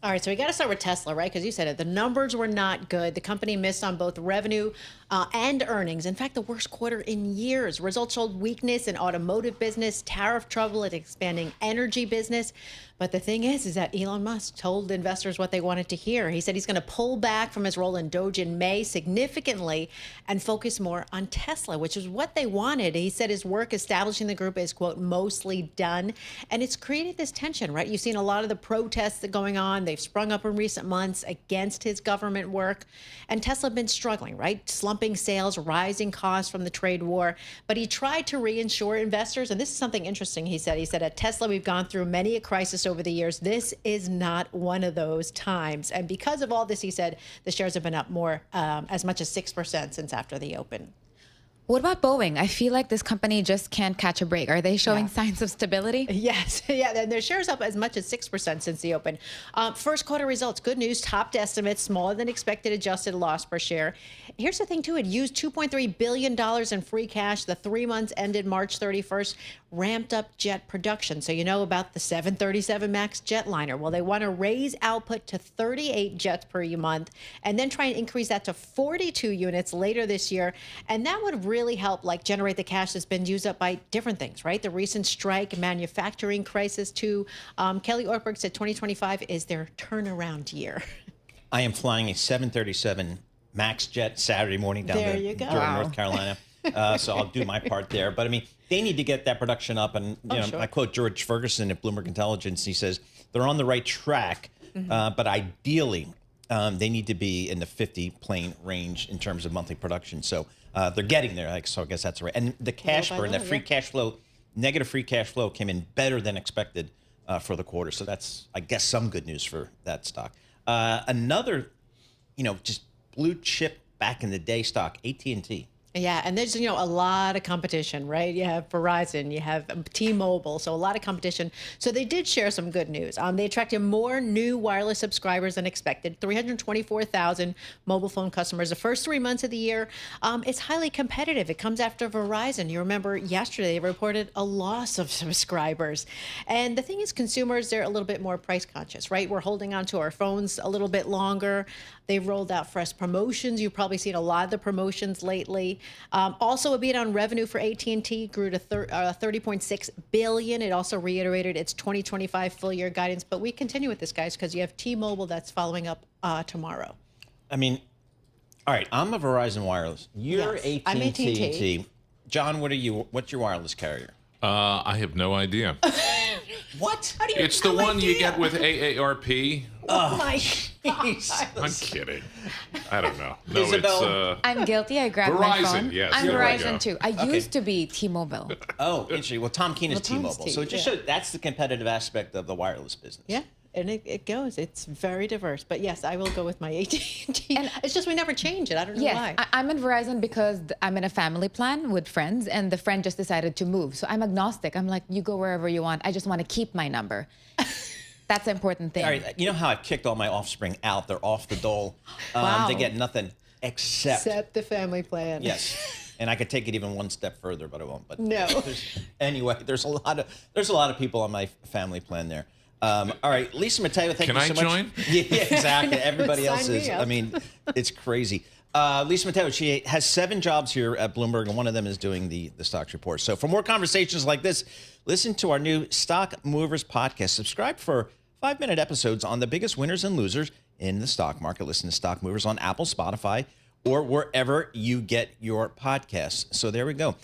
All right, so we got to start with Tesla, right? Because you said it. The numbers were not good. The company missed on both revenue and earnings. In fact, the worst quarter in years. Results showed weakness in automotive business, tariff trouble at expanding energy business. But the thing is that Elon Musk told investors what they wanted to hear. He said he's going to pull back from his role in DOGE in May significantly and focus more on Tesla, which is what they wanted. He said his work establishing the group is, quote, mostly done. And it's created this tension, right? You've seen a lot of the protests that are going on. They've sprung up in recent months against his government work. And Tesla have been struggling, right? Slumping sales, rising costs from the trade war. But he tried to reassure investors. And this is something interesting he said. He said, at Tesla, we've gone through many a crisis over the years. This is not one of those times. And because of all this, he said, the shares have been up more, as much as 6% since after the open. What about Boeing? I feel like this company just can't catch a break. Are they showing signs of stability? Yes. Yeah. And their shares up as much as 6% since the open. First quarter results, good news, topped estimates, smaller than expected adjusted loss per share. Here's the thing, too. It used $2.3 billion in free cash. The 3 months ended March 31st, ramped up jet production. So you know about the 737 MAX jetliner. Well, they want to raise output to 38 jets per month and then try and increase that to 42 units later this year. And that would really help generate the cash that's been used up by different things, right? The recent strike, manufacturing crisis too. Kelly Ortberg said 2025 is their turnaround year. I am flying a 737 MAX jet Saturday morning down to North Carolina. So I'll do my part there. But I mean, they need to get that production up. And sure. I quote George Ferguson at Bloomberg Intelligence. He says they're on the right track, but ideally they need to be in the 50 plane range in terms of monthly production. So they're getting there. So I guess that's right. And the cash burn, that free cash flow, negative free cash flow came in better than expected for the quarter. So that's, I guess, some good news for that stock. Another, just blue chip back in the day stock, AT&T. Yeah, and there's, a lot of competition, right? You have Verizon, you have T-Mobile, so a lot of competition. So they did share some good news. They attracted more new wireless subscribers than expected, 324,000 mobile phone customers. The first 3 months of the year, it's highly competitive. It comes after Verizon. You remember yesterday they reported a loss of subscribers. And the thing is, consumers, they're a little bit more price conscious, right? We're holding on to our phones a little bit longer. They've rolled out fresh promotions. You've probably seen a lot of the promotions lately. Also, a beat on revenue for AT&T grew to $30.6 billion. It also reiterated its 2025 full year guidance. But we continue with this, guys, because you have T-Mobile that's following up tomorrow. I mean, all right, I'm a Verizon Wireless. You're Yes, I'm AT&T. John, what's your wireless carrier? I have no idea. What? How do you It's the one you get with AARP. Oh my gosh. I'm kidding. I don't know. No, Isabel. it's I'm guilty. I grabbed my Verizon, phone. yes, I'm there we Verizon go. too. I used to be T-Mobile. Oh, interesting. Well, Tom Keene is Tom's T-Mobile. So it just shows that's the competitive aspect of the wireless business. Yeah. And it goes. It's very diverse. But yes, I will go with my AT&T. And it's just we never change it. I don't know why. I'm in Verizon because I'm in a family plan with friends, and the friend just decided to move. So I'm agnostic. I'm like, you go wherever you want. I just want to keep my number. That's the important thing. All right. You know how I've kicked all my offspring out? They're off the dole. Wow. They get nothing except the family plan. Yes. And I could take it even one step further, but I won't. But no. Anyway, there's a lot of people on my family plan there. All right, Lisa Mateo, thank you so much. Can I join? Yeah, exactly. Everybody else Sign is. me up. I mean, it's crazy. Lisa Mateo, she has 7 jobs here at Bloomberg, and one of them is doing the stocks report. So for more conversations like this, listen to our new Stock Movers podcast. Subscribe for 5-minute episodes on the biggest winners and losers in the stock market. Listen to Stock Movers on Apple, Spotify, or wherever you get your podcasts. So there we go.